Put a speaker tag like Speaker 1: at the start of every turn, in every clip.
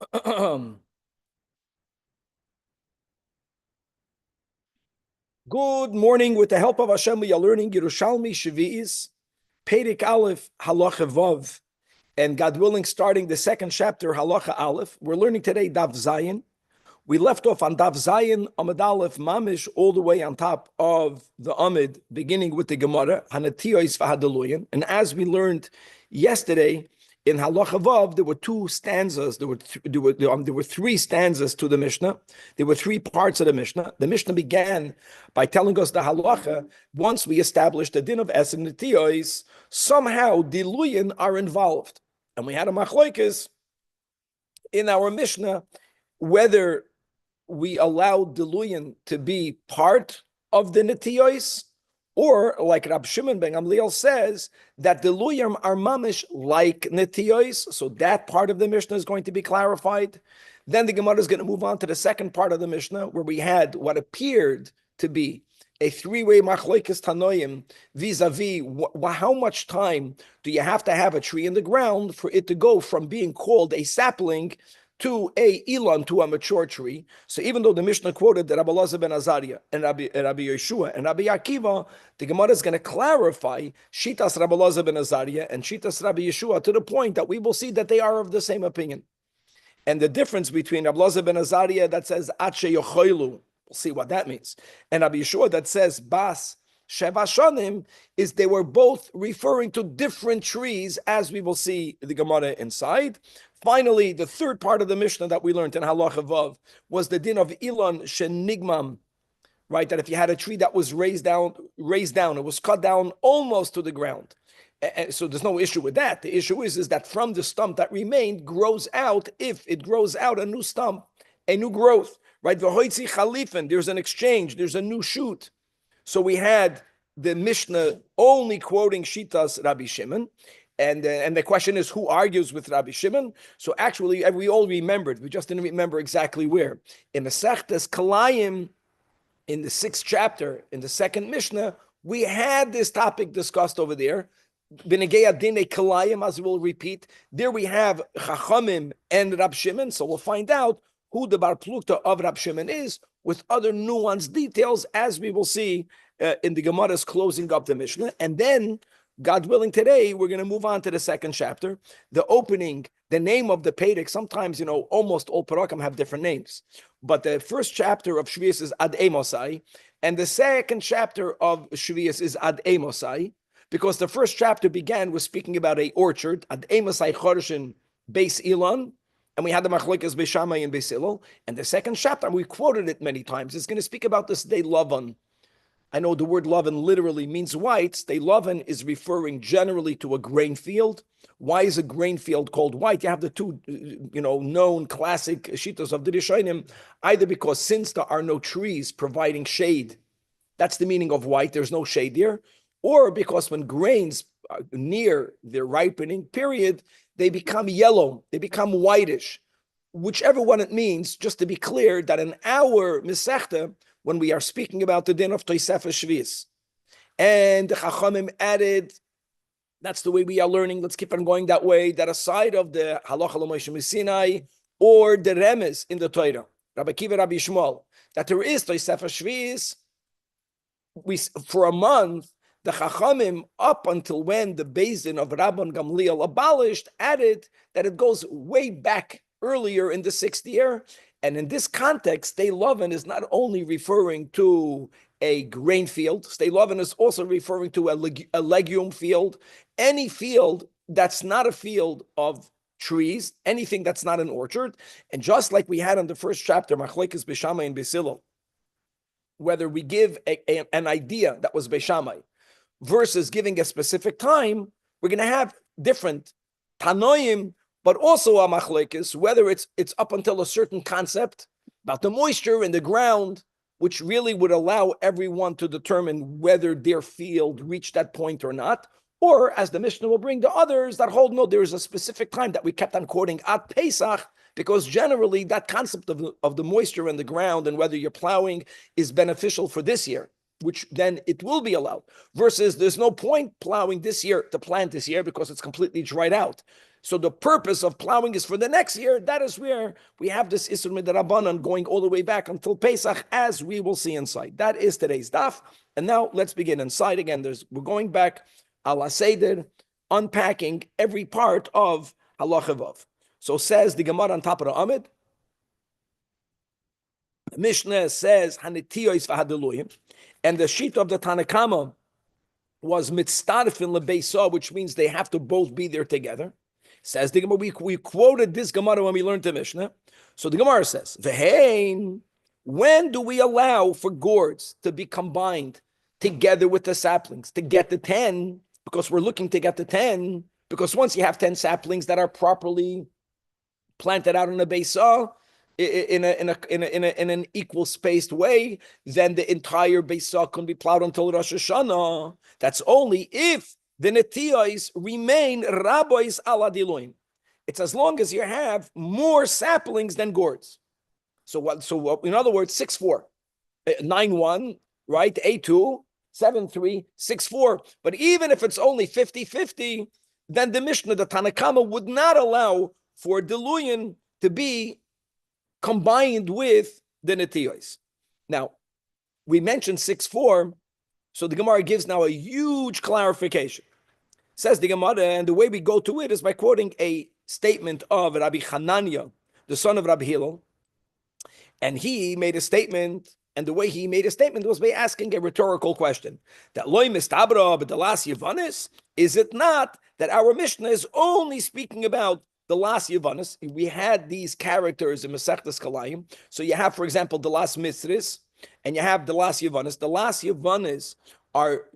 Speaker 1: Good morning. With the help of Hashem, we are learning Yerushalmi Shvi'is, Perek Aleph, Halacha Vav, and God willing, starting the second chapter, Halacha Aleph. We're learning today Daf Zayin. We left off on Daf Zayin, Amud Aleph, Mamish, all the way on top of the Amud, beginning with the Gemara, Hanatiyois V'Hadaluyin. And as we learned yesterday, in Halacha Vav, there were two stanzas. There were three stanzas to the Mishnah. There were three parts of the Mishnah. The Mishnah began by telling us the Halacha. Once we established the din of Es and Netiyos, somehow Diluyin are involved. And we had a machlokes in our Mishnah whether we allowed Diluyin to be part of the Netiyos, or like Rab Shimon ben Gamliel says, that Diluyim are mamish like Netiyos. So that part of the Mishnah is going to be clarified. Then the Gemara is going to move on to the second part of the Mishnah, where we had what appeared to be a three-way machlokes tanoim vis-a-vis how much time do you have to have a tree in the ground for it to go from being called a sapling to a Elon, to a mature tree. So even though the Mishnah quoted that Rabbi Elazar ben Azariah and Rabbi Yeshua and Rabbi Akiva, the Gemara is going to clarify Shitas Rabbi Elazar ben Azariah and Shitas Rabbi Yeshua to the point that we will see that they are of the same opinion. And the difference between Rabbi Elazar ben Azariah that says Ache Yochoilu, we'll see what that means, and Rabbi Yeshua that says Bas Sheva Shanim, is they were both referring to different trees, as we will see the Gemara inside. Finally, the third part of the Mishnah that we learned in Halacha Vav was the din of Elon Shenigmam, right? That if you had a tree that was raised down, it was cut down almost to the ground. And so there's no issue with that. The issue is that from the stump that remained grows out, if it grows out a new stump, a new growth, right? V'hoitzi chalifin, there's an exchange, there's a new shoot. So we had the Mishnah only quoting Shitas Rabbi Shimon. And the question is, who argues with Rabbi Shimon? So actually, we all remembered. We just didn't remember exactly where. In Masechtas Kalayim, in the 6th chapter, in the second Mishnah, we had this topic discussed over there. B'negei Adinei Kalayim, as we'll repeat. There we have Chachamim and Rabbi Shimon. So we'll find out who the Bar Plukta of Rabbi Shimon is, with other nuanced details, as we will see in the Gemara's closing up the Mishnah. And then, God willing, today we're going to move on to the second chapter. The opening, the name of the Perek, sometimes, almost all Parakim have different names. But the first chapter of Shvius is Ad Emosai, and the second chapter of Shvius is Ad Emosai, because the first chapter began with speaking about a orchard, Ad Emosai Chorshin Beis Elon, and we had the Machlokes Beis Shammai and Beis Hillel. And the second chapter, and we quoted it many times, it's going to speak about this day Lavan. I know the word Lavan literally means white. Sday Lavan is referring generally to a grain field. Why is a grain field called white? You have the two, known classic shitas of the Rishonim, either because since there are no trees providing shade, that's the meaning of white, there's no shade there, or because when grains are near their ripening period, they become yellow, they become whitish. Whichever one it means, just to be clear, that in our Masechta, when we are speaking about the din of Tosefes Shvius, and the Chachamim added, that's the way we are learning, let's keep on going that way, that aside of the Halacha L'Moshe Sinai or the Remes in the Torah, Rabbi Akiva, Rabbi Shmuel, that there is Tosefes Shvius, for a month, the Chachamim, up until when the Beis Din of Rabban Gamliel abolished, added that it goes way back earlier in the 6th year. And in this context, Sday Lavan is not only referring to a grain field, Sday Lavan is also referring to a legume field, any field that's not a field of trees, anything that's not an orchard. And just like we had in the first chapter, Machlokes Beis Shammai and Beis Hillel, whether we give an idea that was Beis Shammai versus giving a specific time, we're going to have different Tanoim, but also a machlekes, whether it's up until a certain concept about the moisture in the ground, which really would allow everyone to determine whether their field reached that point or not, or as the Mishnah will bring the others that hold, no, there is a specific time that we kept on quoting at Pesach, because generally that concept of the moisture in the ground and whether you're plowing is beneficial for this year, which then it will be allowed, versus there's no point plowing this year to plant this year because it's completely dried out. So the purpose of plowing is for the next year. That is where we have this Isur Midrabanan going all the way back until Pesach, as we will see inside. That is today's daf. And now let's begin inside again. We're going back ala Seder, unpacking every part of Halacha Vav. So says the Gemara on top of the Amid. The Mishnah says Hanetiyos v'Hadeluyim, and the sheet of the Tanakama was mitztarfin lebeisa, which means they have to both be there together. Says the Gemara, we quoted this Gemara when we learned the Mishnah. So the Gemara says, V'hein, when do we allow for gourds to be combined together with the saplings to get the 10? Because we're looking to get the 10. Because once you have 10 saplings that are properly planted out in a beisa, in an equal spaced way, then the entire beisa can be plowed until Rosh Hashanah. That's only if the netiyos remain rabbis ala diloin. It's as long as you have more saplings than gourds. So what? In other words, 6-4, 9-1, right? 8-2, 7-3, 6-4. But even if it's only 50-50, then the Mishnah, the Tanakama, would not allow for diluyin to be combined with the netiyos. Now, we mentioned 6-4, so the Gemara gives now a huge clarification. Says the Gemara, and the way we go to it is by quoting a statement of Rabbi Hanania, the son of Rabbi Hillel, and he made a statement, and the way he made a statement was by asking a rhetorical question. That loy mistabra b'dalas yevanis, is it not that our Mishnah is only speaking about the las yevanis? We had these characters in Masechtas Kalayim. So you have, for example, the las misris, and you have the las yevanis. The las yevanis are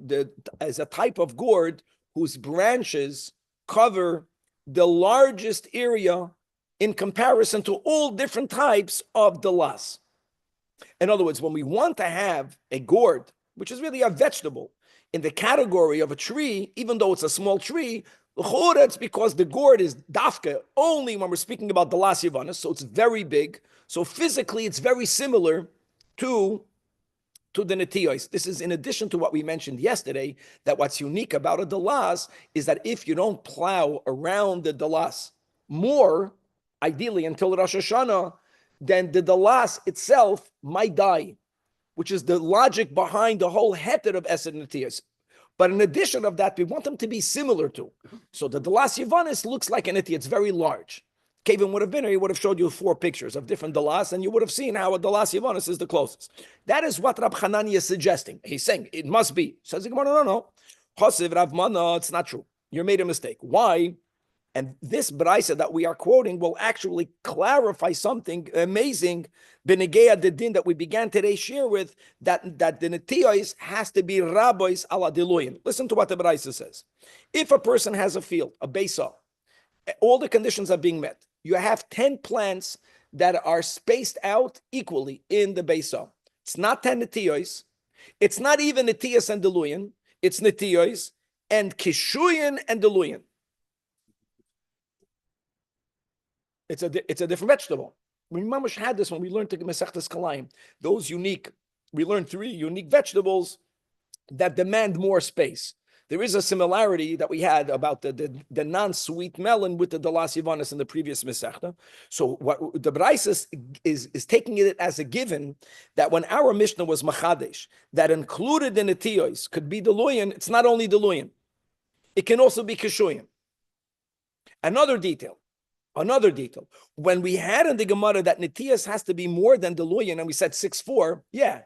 Speaker 1: as a type of gourd whose branches cover the largest area in comparison to all different types of the las. In other words, when we want to have a gourd, which is really a vegetable, in the category of a tree, even though it's a small tree, it's because the gourd is dafka only when we're speaking about the las yevanis, so it's very big. So physically, it's very similar to the netiyos. This is in addition to what we mentioned yesterday, that what's unique about a dalas is that if you don't plow around the dalas more, ideally until Rosh Hashanah, then the dalas itself might die, which is the logic behind the whole heter of Esed netiyos. But in addition of that, we want them to be similar to. So the dalas yevanis looks like an netiyah. It's very large. Kevin would have been here, he would have showed you 4 pictures of different dalas, and you would have seen how a dalas yevanis is the closest. That is what Rab Hanani is suggesting. He's saying it must be. Says the Gemara, no. Chosiv Rav Mana, it's not true. You made a mistake. Why? And this braisa that we are quoting will actually clarify something amazing. Benegeya the din that we began today's share with, that the netiyos has to be rabbis ala diluyin. Listen to what the braisa says. If a person has a field, a beisa, all the conditions are being met. You have 10 plants that are spaced out equally in the beisa. It's not 10 netiyos. It's not even netiyos and diluyin. It's netiyos and kishuyin and diluyin. It's a different vegetable. We mamash had this when we learned to Masechtas Kalayim. We learned 3 unique vegetables that demand more space. There is a similarity that we had about the non-sweet melon with the dalas yevanis in the previous Masechta. So what the Braisa is taking it as a given that when our Mishnah was Machadesh, that included in the netiyos could be diluyin, it's not only diluyin. It can also be kishuyim. Another detail. When we had in the Gemara that netiyos has to be more than diluyin, and we said 6-4, yeah.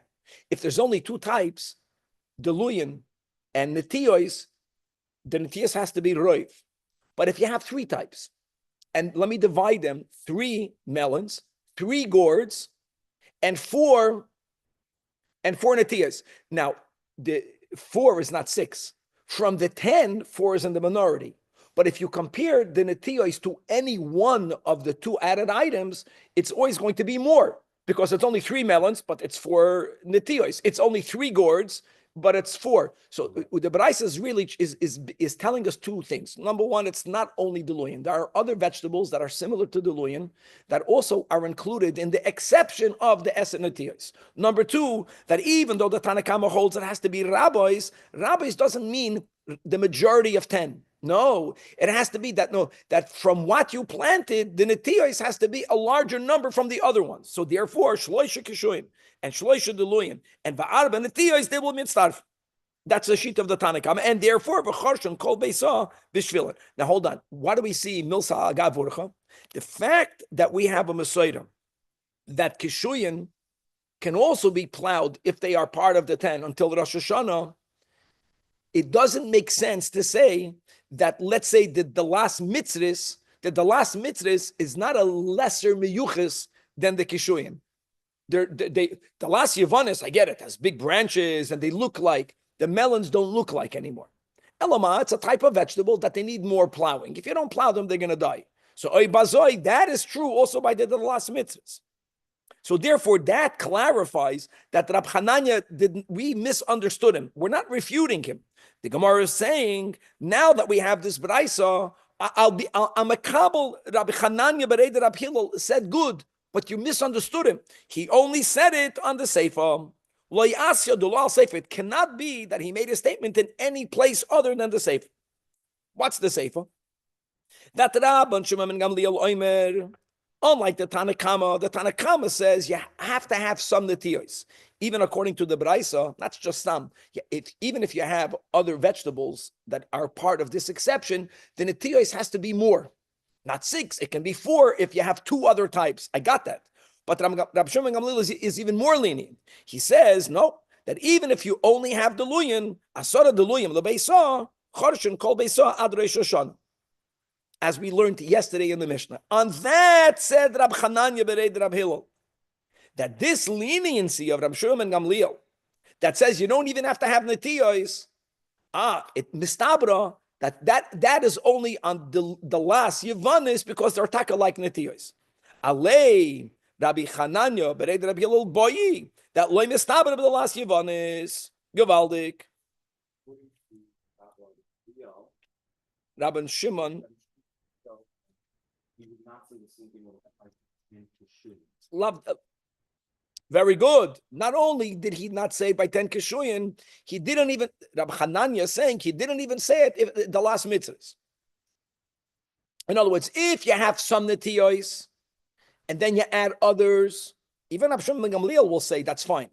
Speaker 1: If there's only 2 types, diluyin and netiyos, the netiyos has to be roiv. But if you have 3 types, and let me divide them, 3 melons, 3 gourds, and 4 netiyos. Now, the 4 is not 6. From the 10, 4 is in the minority. But if you compare the netiyos to any one of the 2 added items, it's always going to be more because it's only 3 melons, but it's 4 netiyos. It's only 3 gourds, but it's 4. So the Braisa is really is telling us 2 things. Number one, it's not only diluyin. There are other vegetables that are similar to diluyin that also are included in the exception of the Esed netiyos. Number 2, that even though the Tanakama holds it has to be rabbis doesn't mean the majority of 10. No, it has to be that from what you planted, the netiyos has to be a larger number from the other ones. So therefore, shloisha kishuim and shloisha deluyin and va'arba netiyos, they will mitzarf. That's the sheet of the Tanakhama, and therefore v'chorshen kol beisa b'shvilin. Now hold on, what do we see milsa agav v'urcha? The fact that we have a Mesorah that kishuyin can also be plowed if they are part of the 10 until Rosh Hashanah. It doesn't make sense to say that, let's say that the last mitzvahs is not a lesser miyuchas than the kishuyin. The last Yavanis, I get it, has big branches and they look like, the melons don't look like anymore. Elama, it's a type of vegetable that they need more plowing. If you don't plow them, they're going to die. So oy bazoi, that is true also by the last mitzvahs. So therefore, that clarifies that Rab Hananya we misunderstood him. We're not refuting him. The Gemara is saying, now that we have this Braisa, I'm a Kabul, Rabbi Hananya Bereder Rab Hillel said good, but you misunderstood him. He only said it on the Sefer. It cannot be that he made a statement in any place other than the Sefer. What's the Sefer? That Rabban Shimon ben Gamliel Omer, unlike the Tanakhama says you have to have some netiyos. Even according to the Braisa, that's just some. Even if you have other vegetables that are part of this exception, the netiyos has to be more. Not 6, it can be 4 if you have 2 other types. I got that. But Rabbi Shimon ben Gamliel is even more lenient. He says, no, that even if you only have deluyin, asara deluyim, lebeisa, chorshen kol beisa ad Rosh Hashanah. As we learned yesterday in the Mishnah. On that said Rab Hananya Bered Rab Hillel, that this leniency of Rab Shimon ben Gamliel, that says you don't even have to have netiyos, it mistabra, that is only on the last Yavanis because they're taka like netiyos. Alei Rabbi Hananya Bered Rab Hillel boyi, that loy mistabra the last Yavanis, Gevaldik. Rabbi Shimon loved. Very good. Not only did he not say by 10 kishuyin, he didn't even, Rabbi Hananya is saying he didn't even say it if the last mitzvahs. In other words, if you have some netiyos and then you add others, even Rabbi Shimon ben Gamliel will say that's fine.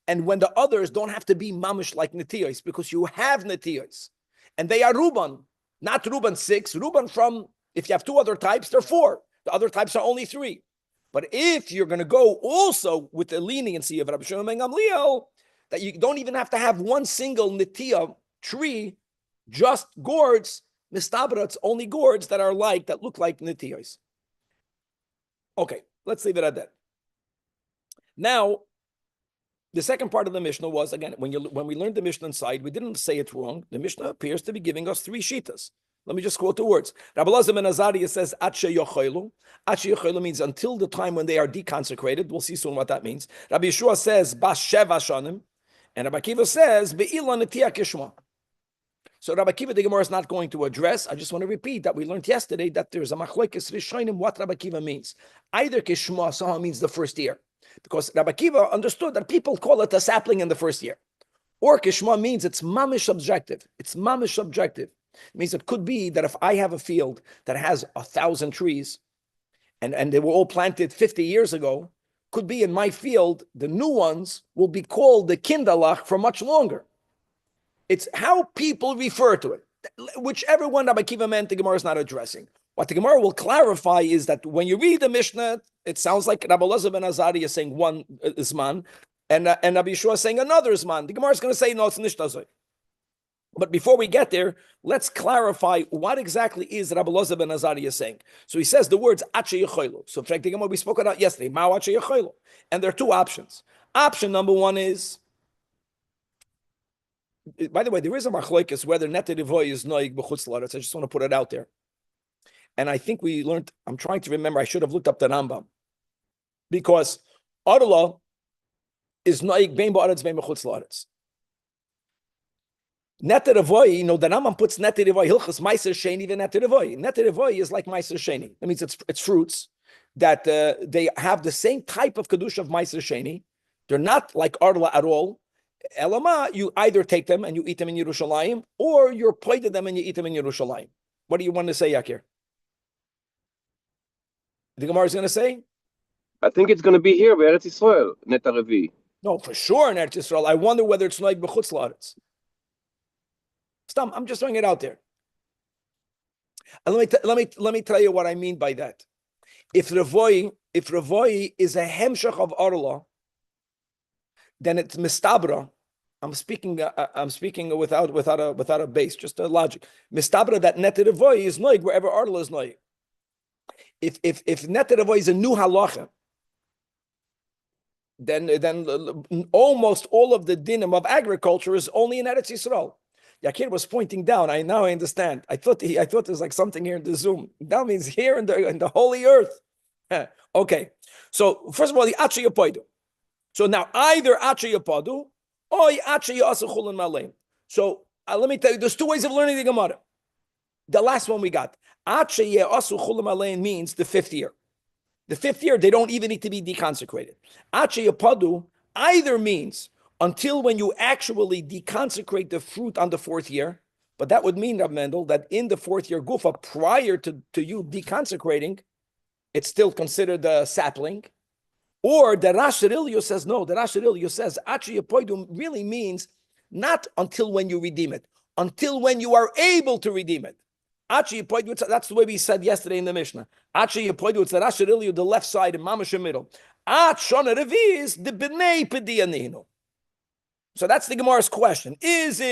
Speaker 1: And when the others don't have to be mamish like netiyos, because you have netiyos and they are ruban, not ruban 6, ruban from, if you have 2 other types, they're 4. The other types are only 3. But if you're going to go also with the leniency of Rabbi Shimon ben Gamliel, that you don't even have to have one single netiya tree, just gourds, mistabra, it's only gourds that look like netiyos. Okay, let's leave it at that. Now, the second part of the Mishnah was, again, when we learned the Mishnah inside, we didn't say it wrong. The Mishnah appears to be giving us 3 shitas. Let me just quote the words. Rabbi Elazar ben Azariah says, Ache yochaylu. Ache yochaylu means until the time when they are deconsecrated. We'll see soon what that means. Rabbi Yeshua says, Bas sheva shanim. And Rabbi Akiva says, Be'ila netiya kishma. So Rabbi Akiva, the Gemara is not going to address. I just want to repeat that we learned yesterday that there's a machlokes rishonim what Rabbi Akiva means. Either kishma somehow means the first year. Because Rabbi Akiva understood that people call it a sapling in the first year. Or kishma means it's mamish subjective. It's mamish subjective. It means it could be that if I have a field that has 1,000 trees and they were all planted 50 years ago, could be in my field, the new ones will be called the kindalach for much longer. It's how people refer to it. Whichever one Rabbi Akiva meant, the Gemara is not addressing. What the Gemara will clarify is that when you read the Mishnah, it sounds like Rabbi Elazar ben Azariah is saying one Zman, and Rabbi Yeshua is saying another Zman. The Gemara is going to say, no, it's nishtazoi. But before we get there, let's clarify what exactly is Rabbi Elazar ben Azariah saying. So he says the words Ache Yechoilo. So in fact, we spoke about yesterday, Mao Ache Yechoilo. And there are 2 options. Option number 1 is, by the way, there is a machlokes whether Nete Devoy is noig b'chutz la'aretz. I just want to put it out there. And I think we learned, I'm trying to remember, I should have looked up the Rambam. Because Arla is noig bein ba'aretz bein b'chutz la'aretz. Nete Devoy, the Rambam puts Nete Devoy, Hilchas Meiser Sheni v'Nete Devoy. Nete Devoy is like Meiser Sheni. That means it's fruits that they have the same type of Kedusha of Meiser Sheni. They're not like Arla at all. Elama, you either take them and you eat them in Yerushalayim, or you're plated them and you eat them in Yerushalayim. What do you want to say, Yakir? The Gemara is going to say?
Speaker 2: I think it's going to be here, Eretz Yisrael, Neta Revi.
Speaker 1: No, for sure in Eretz Yisrael. I wonder whether it's like b'chutz la'aretz. Stop. I'm just throwing it out there. And let me tell you what I mean by that. If Ravoi is a hemshach of Arla, then it's mistabra. I'm speaking without a base, just a logic. Mistabra that Nete Ravoi is noig wherever Arla is noig. If Nete Ravoi is a new halacha, then almost all of the dinim of agriculture is only in Eretz Yisrael. Yakir was pointing down. I understand. I thought there's like something here in the Zoom. That means here in the holy earth. Okay. So first of all, the Acha Yapoidu. So now either Acha Yapadu or Acha Yasu Chulin Maleim. So let me tell you, there's two ways of learning the Gemara. The last one we got. Acha Yasu Chulin Maleim means the 5th year. The 5th year, they don't even need to be deconsecrated. Acha Yapadu either means until when you actually deconsecrate the fruit on the 4th year, but that would mean, Rab Mendel, that in the 4th year gufa, prior to you deconsecrating, it's still considered a sapling. Or the Rash Ilyu says, no, the Rash Ilyu says, Acha Yapoidu really means not until when you redeem it, until when you are able to redeem it. Acha Yapoidu, that's the way we said yesterday in the Mishnah. Acha Yapoidu, it's the Rash Ilyu, the left side, in Mamash middle. At Shana Revi is the B'nei Pedianino. So that's the Gemara's question. Does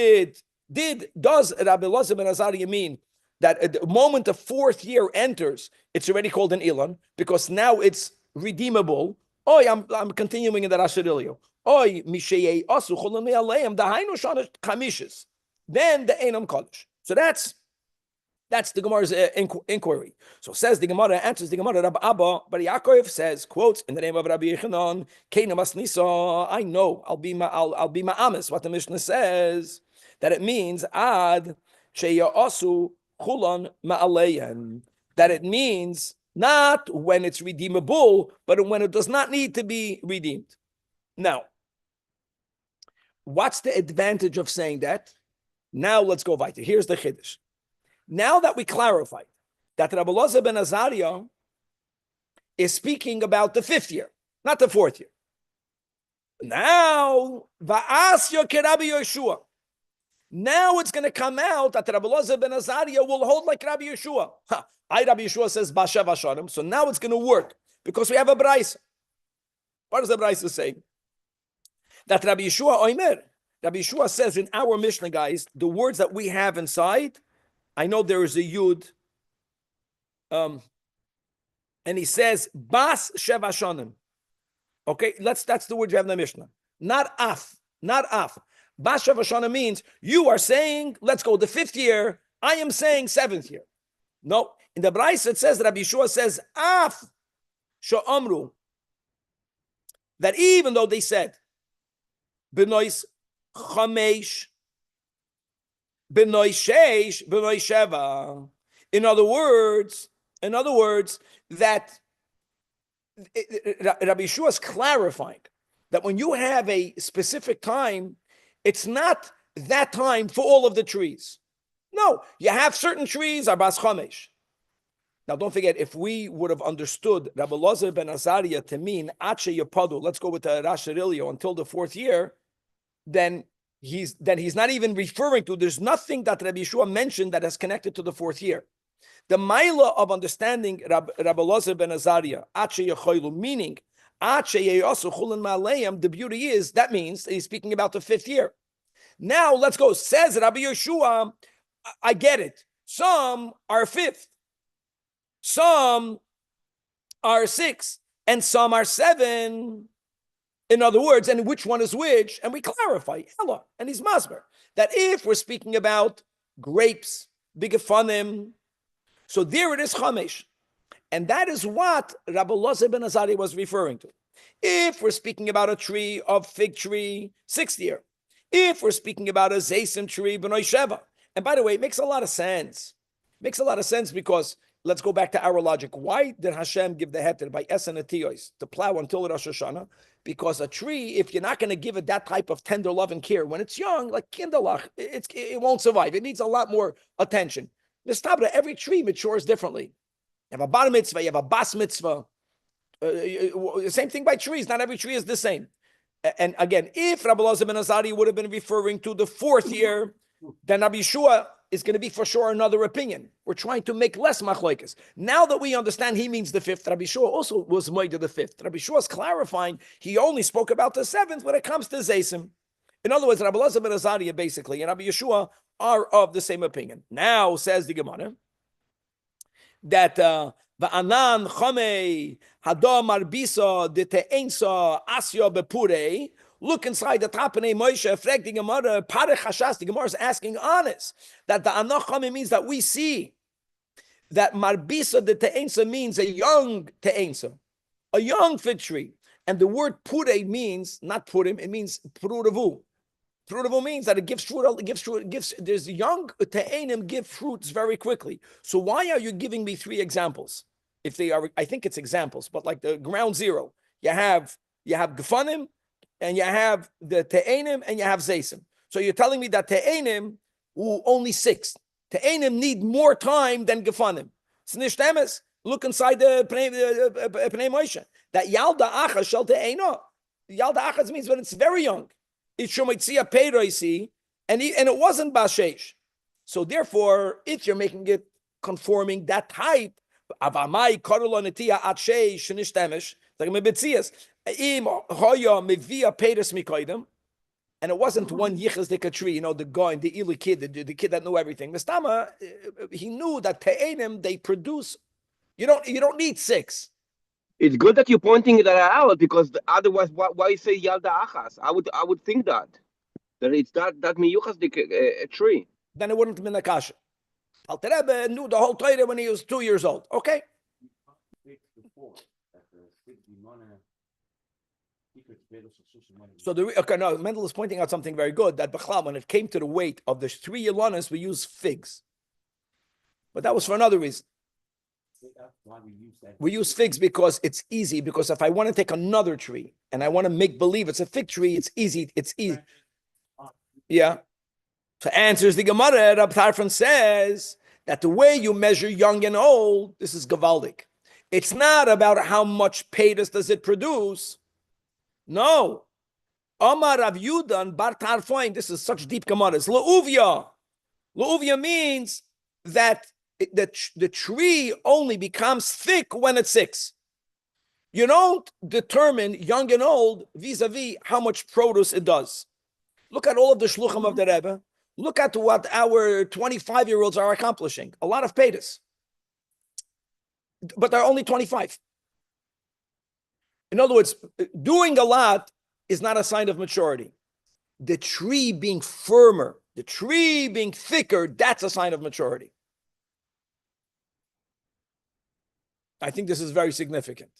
Speaker 1: Rabbi Elazar ben Azariah mean that at the moment the 4th year enters, it's already called an Ilan, because now it's redeemable? I'm continuing in the Rash Ilyu. Mishayei asu cholim me'aleim dahainu shana chamishis. Then the Einam Kodesh. So that's the Gemara's inquiry. So says the Gemara, answers the Gemara, Rabbi Abba, but Yaakov says, quotes, in the name of Rabbi Yechanan, Keina Masnisa, I know, I'll be ma'amis, what the Mishnah says, that it means, ad sheya'asu chulan ma'aleyan, that it means not when it's redeemable, but when it does not need to be redeemed. Now, what's the advantage of saying that? Now let's go weiter. Here's the Chiddush. Now that we clarified that Rabbi Elazar ben Azariah is speaking about the 5th year, not the 4th year. Now, va'asya keRabbi Yeshua. Now it's going to come out that Rabbi Elazar ben Azariah will hold like Rabbi Yeshua. Rabbi Yeshua says Bashev Hashanim. So now it's going to work because we have a Braisa. What does the Braisa say? That Rabbi Yeshua Oimer. Rabbi Yeshua says in our Mishnah, guys, the words that we have inside. I know there is a Yud, and he says Bas Shev Hashanim. Okay, that's the word you have in the Mishnah. Not af. Bas Shev Hashanim means you are saying, let's go the 5th year. I am saying 7th year. No, in the Braisa it says, Rabbi Yeshua says af she'amru, that even though they said b'nois chamesh, b'noi sheish, b'noi sheva. In other words, that Rabbi Yeshua is clarifying that when you have a specific time, it's not that time for all of the trees. No, you have certain trees are bas chamesh. Now, don't forget, if we would have understood Rabbi Elazar ben Azariah to mean Ache Yapadu, let's go with the Rash Ilyu until the 4th year, then he's not even referring to, there's nothing that Rabbi Yeshua mentioned that is connected to the 4th year. The Maila of understanding Rabbi Elazar ben Azariah, Ache Yechoilu, meaning Ache Yeyasu Chulin Ma'aleim, the beauty is, that means he's speaking about the 5th year. Now, let's go. Says Rabbi Yeshua, I get it. Some are 5th. Some are 6, and some are 7. In other words, and which one is which? And we clarify, Ella, and he's masber, that if we're speaking about grapes, bigefanim, so there it is chamesh. And that is what Rabbi Elazar ben Azariah was referring to. If we're speaking about a tree of fig tree, 6th year. If we're speaking about a zaysim tree, b'noi sheva. And by the way, it makes a lot of sense. It makes a lot of sense because let's go back to our logic. Why did Hashem give the heter by Esen Etiyos to plow until Rosh Hashanah? Because a tree, if you're not going to give it that type of tender love and care when it's young, like kindalach, it won't survive. It needs a lot more attention. Every tree matures differently. You have a bar mitzvah, you have a bas mitzvah. Same thing by trees. Not every tree is the same. And again, if Rabbi Elazar ben Azari would have been referring to the 4th year, then Rabbi Yeshua is going to be for sure another opinion. We're trying to make less machlokes. Now that we understand he means the 5th, Rabbi Yeshua also was moed the 5th. Rabbi Yeshua is clarifying he only spoke about the 7th when it comes to Zaysim. In other words, Rabbi Elazar ben Azariah basically and Rabbi Yeshua are of the same opinion. Now, says the Gemara, that Va'anan Chomei Hadam Arbisa Dete'ensa Asya Bepurei. Look inside the Tapane Moshe, frag the Gemara, Parech Hashas, the Gemara is asking honest, that the Anach Chomei means that we see that Marbisa Dete'ensa means a young Te'ensa, a young fig tree. And the word Purei means, not Purim, it means Prurevu. Prurevu means that it gives fruit, there's young Te'enim give fruits very quickly. So why are you giving me 3 examples? If they are, I think it's examples, but like the ground zero, you have Gefanim, and you have the Te'enim, and you have Zaysim. So you're telling me that Te'enim, only 6. Te'enim need more time than Gefanim. Snishtamis, look inside the Pnei Moshe. That Yalda Achas Shel Te'ena. Yalda Achas means when it's very young. It's Shomitzia Peiroisi, and it wasn't Bashesh. So therefore, if you're making it conforming that type, Avamai Karula Netia Atshe Shnishtamis, like Mebetzias. Im Hoya Mevia Pedus Mikoidim, and it wasn't one Yichas Dika tree, the guy, the Eli kid, the kid that knew everything. Mistama, he knew that Te'enim, they produce. You don't need 6.
Speaker 2: It's good that you're pointing that out, because otherwise, why say Yalda Achas? I would think that it's that miyuchas a tree.
Speaker 1: Then it wouldn't have been a kasha. Alter Rebbe knew the whole Torah when he was 2 years old. Okay. So Mendel is pointing out something very good, that Bechlam, when it came to the weight of the 3 Yelonis, we use figs. But that was for another reason. We use figs because it's easy, because if I want to take another tree and I want to make believe it's a fig tree, it's easy. Yeah. So answers the Gemara, Rab Tarfon says that the way you measure young and old, this is Gavaldik. It's not about how much paydas does it produce. No. Omar Rav Yudan Bar Tarfoin, this is such deep Gemaras. Le'uvya. Le'uvya means that the tree only becomes thick when it's 6. You don't determine young and old vis-a-vis how much produce it does. Look at all of the shluchim of the Rebbe. Look at what our 25-year-olds are accomplishing. A lot of paydas. But they're only 25. In other words, doing a lot is not a sign of maturity. The tree being firmer, the tree being thicker, that's a sign of maturity. I think this is very significant.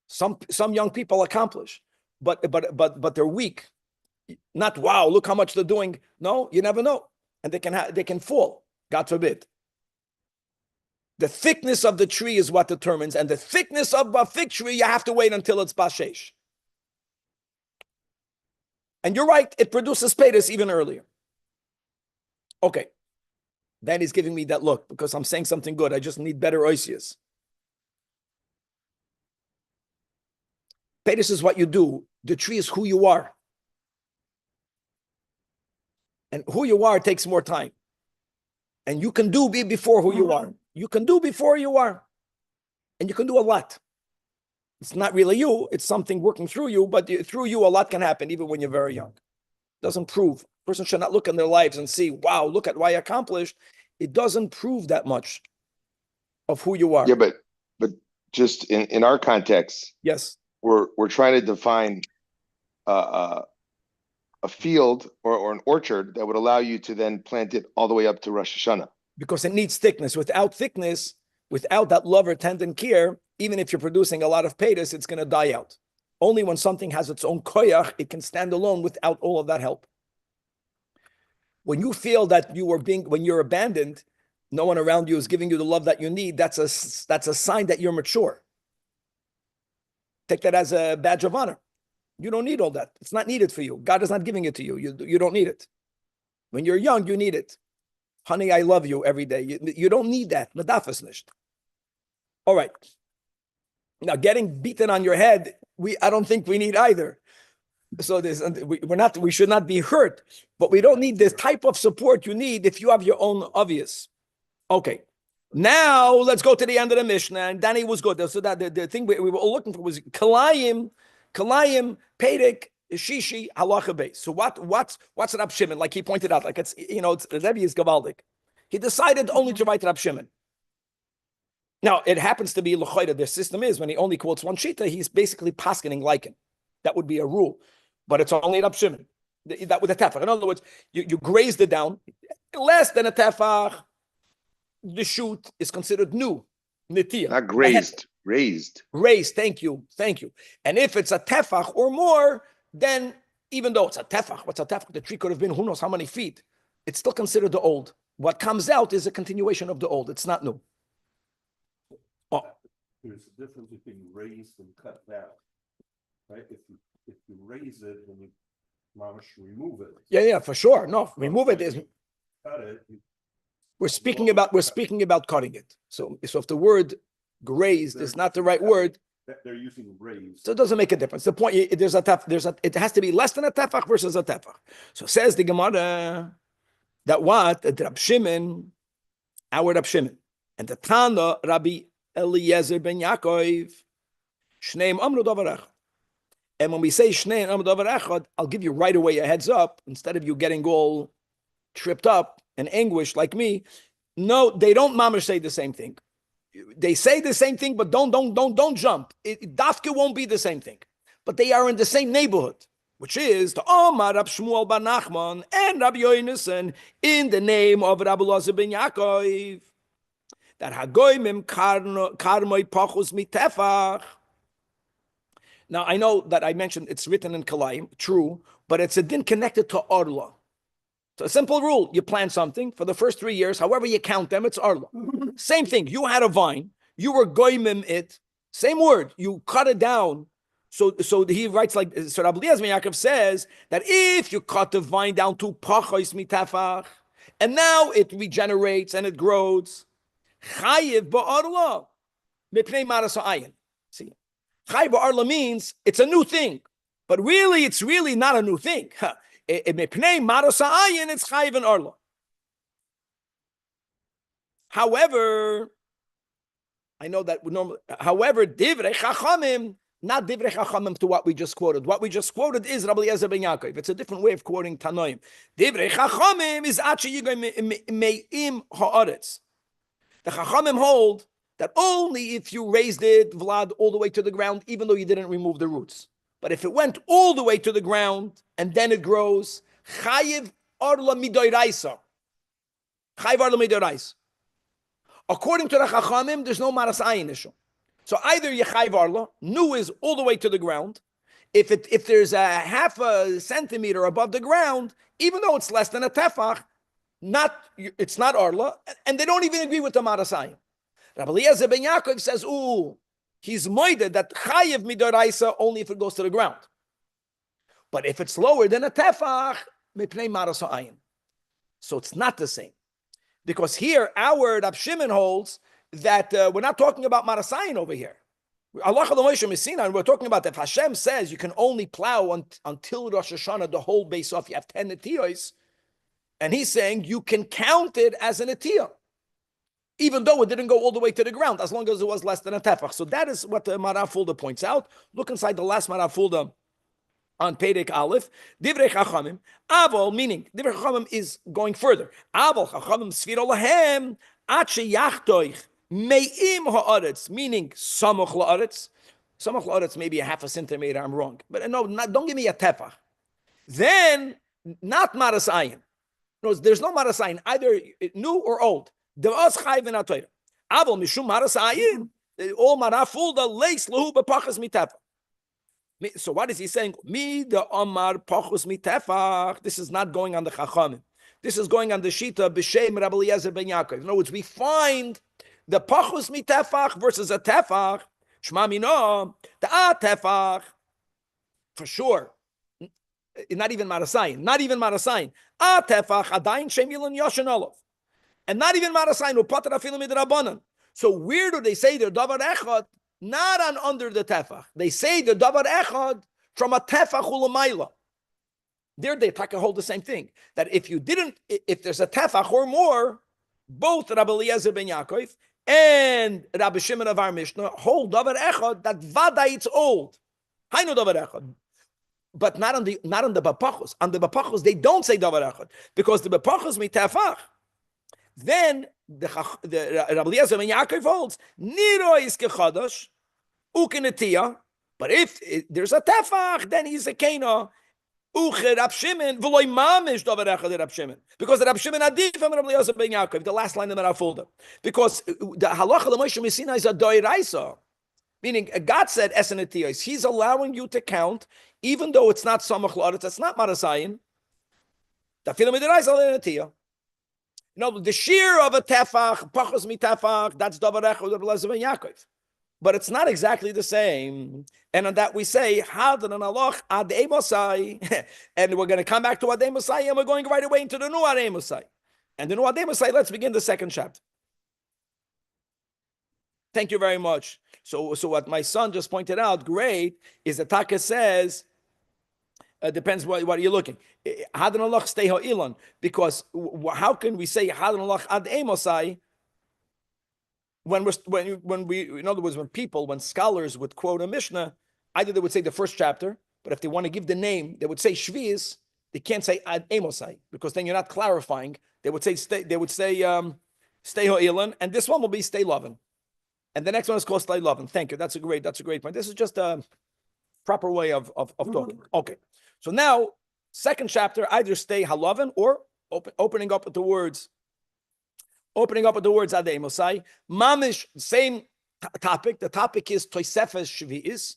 Speaker 1: Some young people accomplish, but they're weak. Not wow, look how much they're doing. No, you never know, and they can fall. God forbid. The thickness of the tree is what determines, and the thickness of a fig tree, you have to wait until it's bashesh. And you're right, it produces paydas even earlier. Okay. Then he's giving me that look because I'm saying something good. I just need better oisias. Paydas is what you do. The tree is who you are. And who you are takes more time. And you can do before who you are. You can do before you are. And you can do a lot. It's not really you. It's something working through you. But through you, a lot can happen even when you're very young. Doesn't prove. A person should not look in their lives and see, wow, look at what I accomplished. It doesn't prove that much of who you are.
Speaker 3: Yeah, but just in our context,
Speaker 1: yes,
Speaker 3: we're trying to define a field or an orchard that would allow you to then plant it all the way up to Rosh Hashanah.
Speaker 1: Because it needs thickness. Without thickness, without that love or tendon care, even if you're producing a lot of paydas, it's going to die out. Only when something has its own koyach, it can stand alone without all of that help. When you feel that when you're abandoned, no one around you is giving you the love that you need, that's a sign that you're mature. Take that as a badge of honor. You don't need all that. It's not needed for you. God is not giving it to you. You don't need it. When you're young, you need it. Honey, I love you every day. You don't need that. Medafas nicht. All right. Now, getting beaten on your head, I don't think we need either. So we should not be hurt, but we don't need this type of support you need if you have your own obvious. Okay. Now let's go to the end of the Mishnah. And Danny was good. So that the thing we were all looking for was Kalayim, Pedek, Shishi, Halacha Beis. So what's Rab Shimon? Like he pointed out, like it's Rebbe is Gavaldik. He decided only to write Rab Shimon. Now it happens to be L'choida. Their system is when he only quotes one shita, he's basically paskening like him. That would be a rule, but it's only Rab Shimon. That with a tefach. In other words, you grazed it down less than a tefach. The shoot is considered new, netiyah.
Speaker 3: Not grazed, raised.
Speaker 1: Raised, thank you. And if it's a tefach or more, then even though it's a tefach, what's a tefach? The tree could have been who knows how many feet. It's still considered the old. What comes out is a continuation of the old. It's not new. Oh.
Speaker 4: There's a difference between raised and cut down, right? If you raise it, then you remove it.
Speaker 1: Yeah, for sure. No, remove it is.
Speaker 4: Cut it.
Speaker 1: We're speaking about cutting it. So if the word grazed is not the right word,
Speaker 4: they're using raised.
Speaker 1: So it doesn't make a difference. The point it has to be less than a tefach versus a tefach. So says the Gemara that the Rab Shimon, our Rab Shimon, and the Tana Rabbi Eliezer ben Yaakov, Shneim Amru Davar Echad. And when we say Shneim Amru Davar Echad, I'll give you right away a heads up instead of you getting all tripped up and anguished like me. No, they don't mamash say the same thing. They say the same thing, but don't jump. Dafke won't be the same thing, but they are in the same neighborhood, which is the Omar Rab Shmuel bar Nachman and Rabbi Yonasan in the name of Rabbi Eliezer ben Yaakov that Hagoyim karmoi pachus mitefach. Now I know that I mentioned it's written in Kalayim, true, but it's a din connected to Orla. So a simple rule, you plant something for the first 3 years, however you count them, it's Arla. Same thing, you had a vine, you were goymim it, same word, you cut it down. So he writes like, so Rabbi Eliezer ben Yaakov says that if you cut the vine down to pachos mitafach, and now it regenerates and it grows, chayiv ba'arla, mipnei maras ha'ayin. See, chayiv ba'arla means it's a new thing, but really, it's really not a new thing. It's chayiv and arla. However, I know that normally. However, divrei chachamim, not divrei chachamim to what we just quoted. What we just quoted is Rabbi Eliezer ben Yaakov. It's a different way of quoting Tanoim. Divrei chachamim is achi yigay me'im haaretz. The chachamim hold that only if you raised it, Vlad, all the way to the ground, even though you didn't remove the roots. But if it went all the way to the ground and then it grows, chayiv arla midoiraisa. Chayiv arla midoiraisa. According to the Chachamim, there's no maras ayin issue. So either you chayiv arla, new is all the way to the ground. If there's a half a centimeter above the ground, even though it's less than a tefach, it's not arla, and they don't even agree with the maras ayin. Rabbi Eliezer ben Yaakov says, he's moided that chayiv midoraisa only if it goes to the ground. But if it's lower than a tefach, mipnei maras ha'ayin. So it's not the same. Because here, our Rab Shimon holds that we're not talking about maras ha'ayin over here. Allah and we're talking about that. If Hashem says you can only plow until Rosh Hashanah, the whole base off, you have 10 netiyos, and he's saying you can count it as a netiyah, even though it didn't go all the way to the ground, as long as it was less than a tefach. So that is what the Marav Fulda points out. Look inside the last Marav Fulda on Pedek Aleph. Divrei Chachamim, Avol, meaning Divrei Chachamim is going further. Avol Chachamim Sfiro Lahem, Ache Yachtoich, Me'im Ha'aretz, meaning Samoch La'aretz. Samoch La'aretz, maybe a half a centimeter, I'm wrong. But no, don't give me a tefach. Then, not Maras Ayin. No, there's no Maras Ayin, either new or old. Devas chayv in atoyra. Avol mishum maras ayin. All marafulda leis lehu bepachas mitefach. So what is he saying? Mi the Omar pachus mitefach. This is not going on the chachamim. This is going on the Shita B'Shem Rabbi Eliezer ben Yaakov. In other words, we find the pachus mitefach versus a tefach. Shma mino, the a tefach, for sure. Not even marasayin. A tefach adayin shem yilun yoshen olav. And not even marasayin upater afilu midrabanan. So where do they say the davar echad? Not on under the tefach. They say the davar echad from a tefach ulamayla. There they hold the same thing. That if there's a tefach or more, both Rabbi Eliezer ben Yaakov and Rabbi Shimon of our Mishnah hold davar echad that vada it's old. Hainu davar echad. But not on the bapachos. On the bapachos they don't say davar echad because the bapachos mitefach. Then the Rabbi Eliezer ben Yaakov holds niro is kechadash ukenetia. But if there's a tefach, then he's a kena. Rab Shimon v'loy mamish davar echad Rab Shimon, because Rab Shimon adif from Rabbi Eliezer ben Yaakov, the last line in the folder, because the halacha l'Moshe Messina is a doiraisa, meaning God said esenetiyos. He's allowing you to count, even though it's not samach la'aretz, it's not marasayin. Tafilam midiraisa l'netiyah. You know, the shear of a tefach, pachos mitefach, that's davar echad Rabbi Eliezer ben Yaakov. But it's not exactly the same. And on that we say, Hadan and Aloch ad Emosai. And we're going to come back to ad Emosai, and we're going right away into the new ad Emosai. And the new ad Emosai, let's begin the second chapter. Thank you very much. So what my son just pointed out, great, is that Taka says, depends what you're looking. Hadan Aloch stay ha'ilon. Because how can we say Hadan Aloch ad Emosai when in other words, when scholars would quote a Mishnah, either they would say the first chapter, but if they want to give the name, they would say Shvi'is. They can't say Ad Emosai, because then you're not clarifying. They would say stay Ho'ilan, and this one will be stay Lovin. And the next one is called stay Lovin. Thank you. That's a great point. This is just a proper way of talking. Okay. So now, second chapter, either stay Halovin or opening up with the words Ad Emosai. Mamish, same topic. The topic is Tosefes Shvi'is.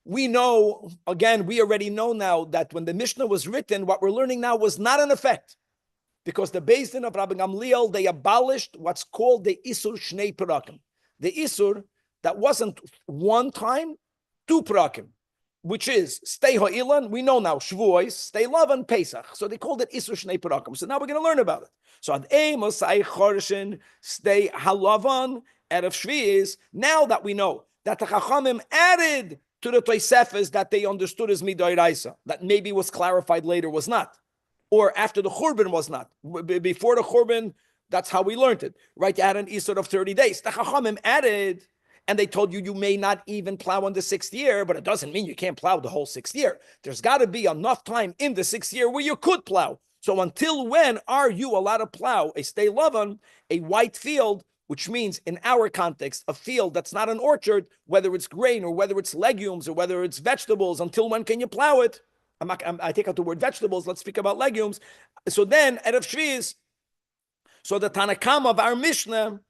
Speaker 1: We know, again, we already know now that when the Mishnah was written, what we're learning now was not an effect. Because the Beis Din of Rabbi Gamliel, they abolished what's called the Isur Shnei Perakim. The Isur that wasn't one time, 2 Perakim, which is stay Ha'ilan, we know now, Shavuos, stay Lavan, Pesach. So they called it Isur Shnei Perakim. So now we're going to learn about it. So Ad Emosai Chorshin, stay Halavan, Erev Shvi'is. Now that we know that the Chachamim added to the Tosefes that they understood as Midoiraisa, that maybe was clarified later, was not. Or after the Churban was not. Before the Churban, that's how we learned it. Right? You had an Isur of 30 days. The Chachamim added, and they told you may not even plow in the 6th year, but it doesn't mean you can't plow the whole 6th year. There's got to be enough time in the 6th year where you could plow. So until when are you allowed to plow a stay lavan, a white field, which means in our context, a field that's not an orchard, whether it's grain or whether it's legumes or whether it's vegetables, until when can you plow it? I take out the word vegetables, let's speak about legumes. So then, Erev Shvi'is, so the Tanakam of our Mishnah,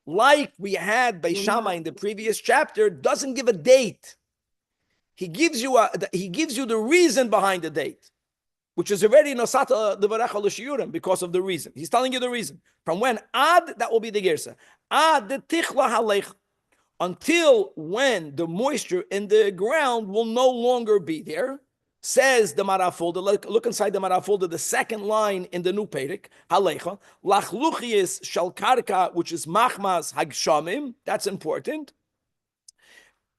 Speaker 1: like we had by Shammai in the previous chapter, doesn't give a date. He gives you the reason behind the date, which is already Nosata Devarecha L'Shiyurim, because of the reason. He's telling you the reason. From when? Ad, that will be the Gersa. Ad the Tichla Halech, until when the moisture in the ground will no longer be there. Says the Marafulda, look inside the Marafulda, the second line in the new Perek, Halecha, Lachluchius Shalkarka, which is Machmas Hagshamim, that's important.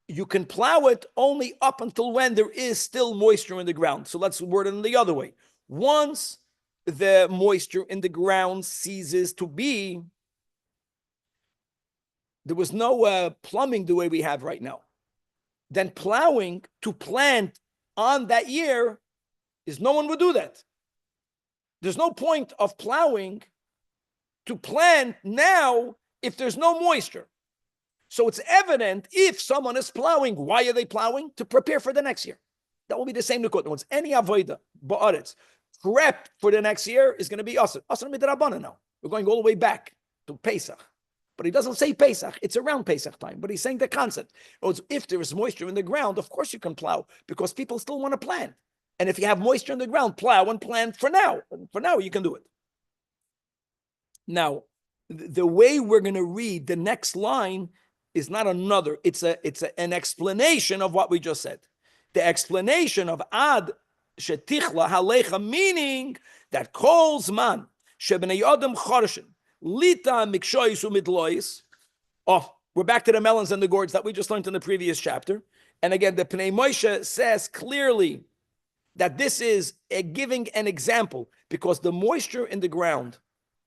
Speaker 1: You can plow it only up until when there is still moisture in the ground. So let's word it in the other way. Once the moisture in the ground ceases to be, there was no plumbing the way we have right now. Then plowing to plant on that year is no one would do that. There's no point of plowing to plant now if there's no moisture. So it's evident if someone is plowing, why are they plowing? To prepare for the next year. That will be the same nukot. Once any avoida, ba'aretz, prep for the next year is going to be asr. Asr midrabana now. We're going all the way back to Pesach. But he doesn't say Pesach. It's around Pesach time. But he's saying the concept. If there is moisture in the ground, of course you can plow because people still want to plant. And if you have moisture in the ground, plow and plant for now. For now, you can do it. Now, the way we're going to read the next line is not another. It's an explanation of what we just said. The explanation of ad shetichla halecha, meaning that kol zman shebnei adam chorshin lita mikshois umidlois. Oh, we're back to the melons and the gourds that we just learned in the previous chapter. And again, the Pnei Moshe says clearly that this is giving an example, because the moisture in the ground,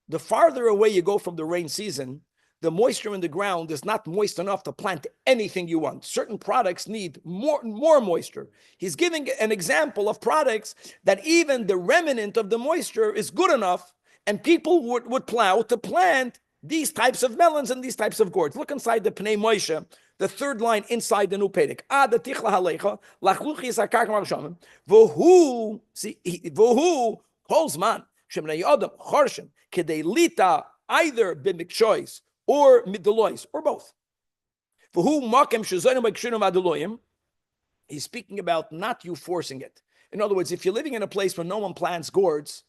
Speaker 1: the farther away you go from the rain season, the moisture in the ground is not moist enough to plant anything you want. Certain products need more moisture. He's giving an example of products that even the remnant of the moisture is good enough, and people would plow to plant these types of melons and these types of gourds. Look inside the Pnei Moshe, the third line inside the new Perek. Vohu holzman shemnei adam chorshin kedei lita, either b'mikchois or midlois, or both. He's speaking about not you forcing it. In other words, if you're living in a place where no one plants gourds,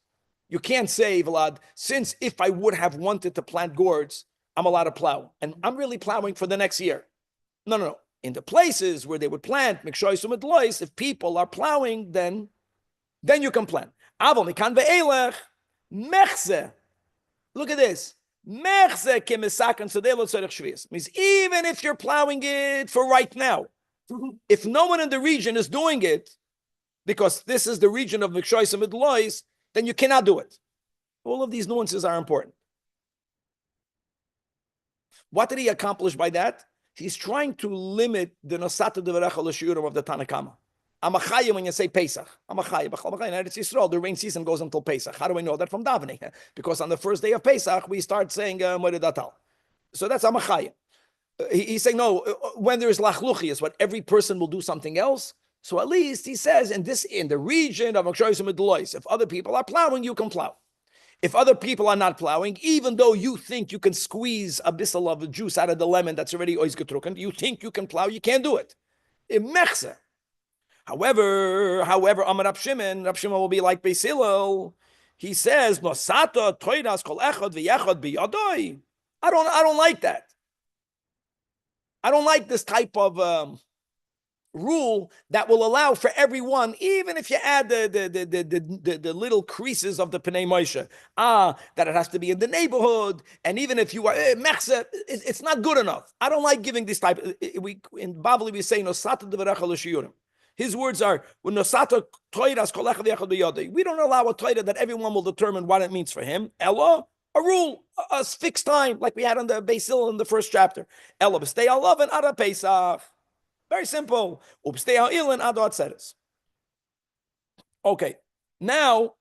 Speaker 1: you can't say, Vlad, since if I would have wanted to plant gourds, I'm allowed to plow. And I'm really plowing for the next year. No. In the places where they would plant, if people are plowing, then you can plant. Look at this. Means even if you're plowing it for right now, if no one in the region is doing it, because this is the region of Mikshois and Midlois, then you cannot do it. All of these nuances are important. What did he accomplish by that? He's trying to limit the Nosata Devarecha L'Shiurim of the Tanakama. Amachaya, when you say Pesach, Amachaya, in Eretz Yisrael, the rain season goes until Pesach. How do we know that? From davening. Because on the first day of Pesach, we start saying Moed Datal. So that's Amachaya. He's saying, no, when there's Lachluchias, what every person will do something else. So at least he says, in the region of Akshoyis and Midlois, if other people are plowing, you can plow. If other people are not plowing, even though you think you can squeeze a bissel of juice out of the lemon that's already ois getruken, you think you can plow, you can't do it. Mechse. However, Amar Rab Shimon will be like Beis Hillel. He says, "Nosata toiras kol echad v'yechad biyadoi." I don't like that. I don't like this type of rule that will allow for everyone, even if you add the little creases of the Pnei Moshe, that it has to be in the neighborhood, and even if you are mechse, it's not good enough. I don't like giving this type. In Bavli we say Nosata devarecha l'shiyurim. His words are, we don't allow a Torah that everyone will determine what it means for him. Ella, a rule, a fixed time, like we had on the Beis Hillel in the first chapter. Ella b'stei ha'lavan ad ha'Pesach. Very simple. Ub'stei ha'ilin ad ha'atzeres. Okay, now,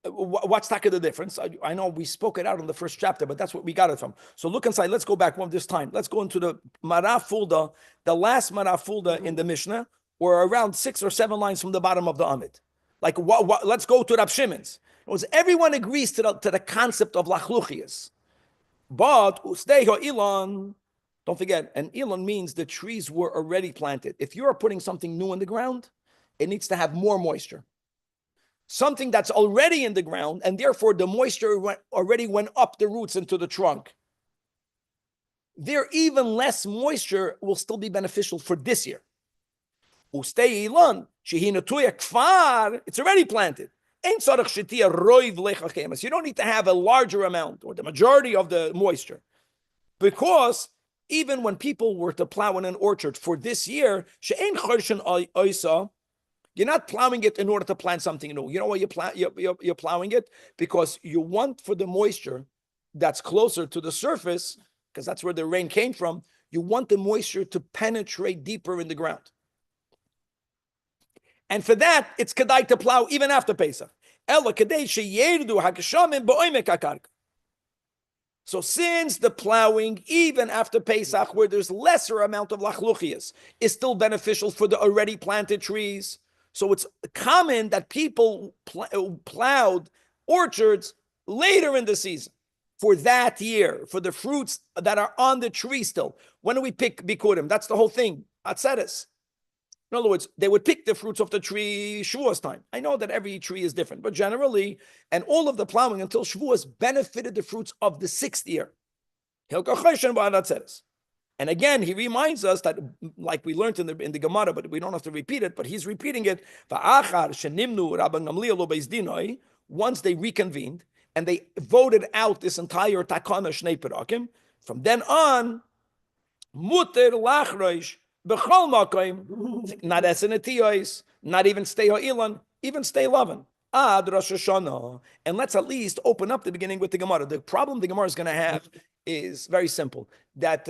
Speaker 1: what's the difference? I know we spoke it out in the first chapter, but that's what we got it from. So look inside. Let's go back one this time. Let's go into the Marafulda, the last Marafulda in the Mishnah, or around 6 or 7 lines from the bottom of the Amid. Like let's go to Rab Shimon's. Everyone agrees to the concept of lachluchias, but usteiho ilan. Don't forget, an ilan means the trees were already planted. If you are putting something new in the ground, it needs to have more moisture. Something that's already in the ground, and therefore the moisture already went up the roots into the trunk, there even less moisture will still be beneficial for this year. It's already planted. You don't need to have a larger amount or the majority of the moisture. Because even when people were to plow in an orchard for this year, you're not plowing it in order to plant something new. You know why you're plowing it? Because you want for the moisture that's closer to the surface, because that's where the rain came from, you want the moisture to penetrate deeper in the ground. And for that, it's kedai to plow even after Pesach. So since the plowing, even after Pesach, where there's lesser amount of lachluchias, is still beneficial for the already planted trees, so it's common that people plowed orchards later in the season for that year, for the fruits that are on the tree still. When do we pick bikurim? That's the whole thing. atzeres. In other words, they would pick the fruits of the tree Shavuos time. I know that every tree is different, but generally, and all of the plowing until Shavuos benefited the fruits of the 6th year. And again, he reminds us that, like we learned in the Gemara, but we don't have to repeat it, but he's repeating it. Once they reconvened and they voted out this entire takana shnei perakim, from then on, muter lachroish b'chol makom, not esenetiyos, not even stay ha'ilan, even stay lovin. Ad Rosh Hashanah. And let's at least open up the beginning with the Gemara. The problem the Gemara is going to have is very simple, that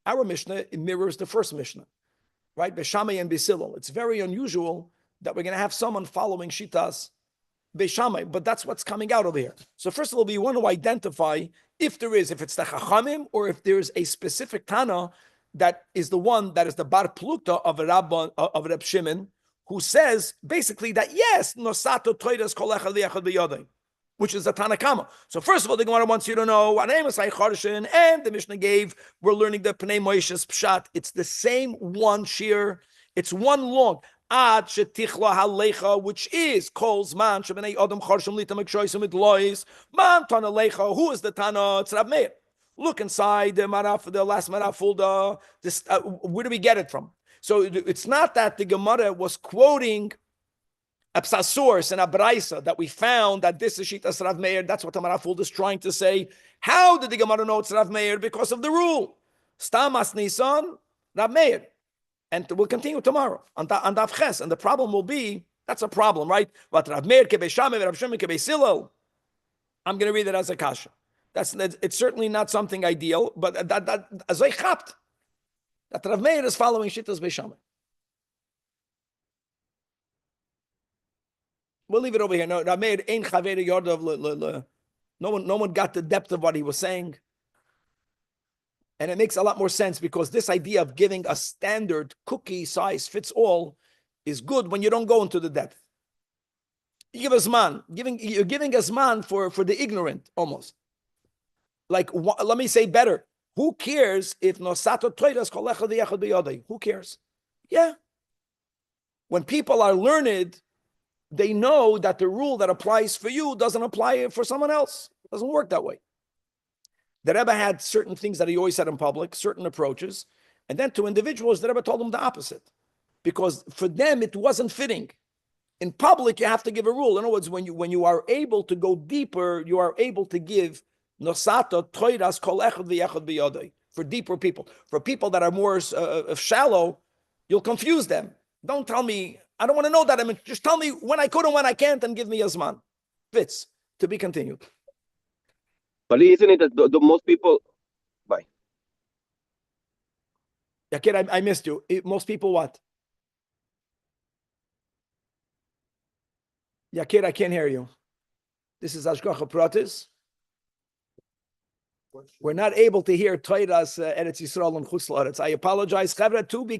Speaker 1: our Mishnah mirrors the first Mishnah, right? Beishamai and Beisilol. It's very unusual that we're going to have someone following Shitas Beishamai, but that's what's coming out over here. So first of all, we want to identify if it's the Chachamim, or if there's a specific Tana that is the one that is the Bar Plukta of Reb Shimon, who says basically that yes, Nosato Toidas Kolecha Liachad B'Yodai, which is the Tanakama. So first of all, the Gemara wants you to know what name is Charshin, and the Mishnah gave. We're learning the Pnei Moshe's Pshat. It's the same one shear. It's one long. Ad Shetichla Halecha, which is Kol's Man Shebenei Adam Charshim Lita Mekshoisim with Lois Man Tana Lecha. Who is the Tana? It's Rav Meir. Look inside the Maraf, the last Maraf folder. This, where do we get it from? So it's not that the Gemara was quoting a source and a braisa that we found that this is Shitas Rav Meir. That's what the Marafuld is trying to say. How did the Gemara know it's Rav Meir? Because of the rule. Stamas Nisan, Rav Meir. And we'll continue tomorrow on Daf Ches. And the problem will be, that's a problem, right? But Rav Meir kebei Shammai, Rav Shimon kebei Silel. I'm going to read it as a kasha. It's certainly not something ideal, but that as I chapped, that Rav Meir is following Shitas Beishamai. We'll leave it over here. No, Rav Meir ain't Chaveri Yordav. No one got the depth of what he was saying. And it makes a lot more sense because this idea of giving a standard cookie size fits all is good when you don't go into the depth. You give us man, you're giving us man for the ignorant almost. Like, let me say better. Who cares if Nosato Toidas Kolecha Diachad B'Yodai? Who cares? Yeah. When people are learned, they know that the rule that applies for you doesn't apply for someone else. It doesn't work that way. The Rebbe had certain things that he always said in public, certain approaches, and then to individuals, the Rebbe told them the opposite, because for them it wasn't fitting. In public, you have to give a rule. In other words, when you are able to go deeper, you are able to give Nosata Toiras Kol Echad V'Yechad B'Yodai for deeper people. For people that are more shallow, you'll confuse them. Don't tell me. I don't want to know that. I mean, just tell me when I could and when I can't, and give me a zman. Fits. To be continued.
Speaker 2: But isn't it that the most people... Bye.
Speaker 1: Yeah, kid, I missed you. Most people what? Yeah, kid, I can't hear you. This is Ashgacha Pratis. We're not able to hear Toiras Eretz Yisrael and Chutz La'aretz. I apologize. Chavra, to be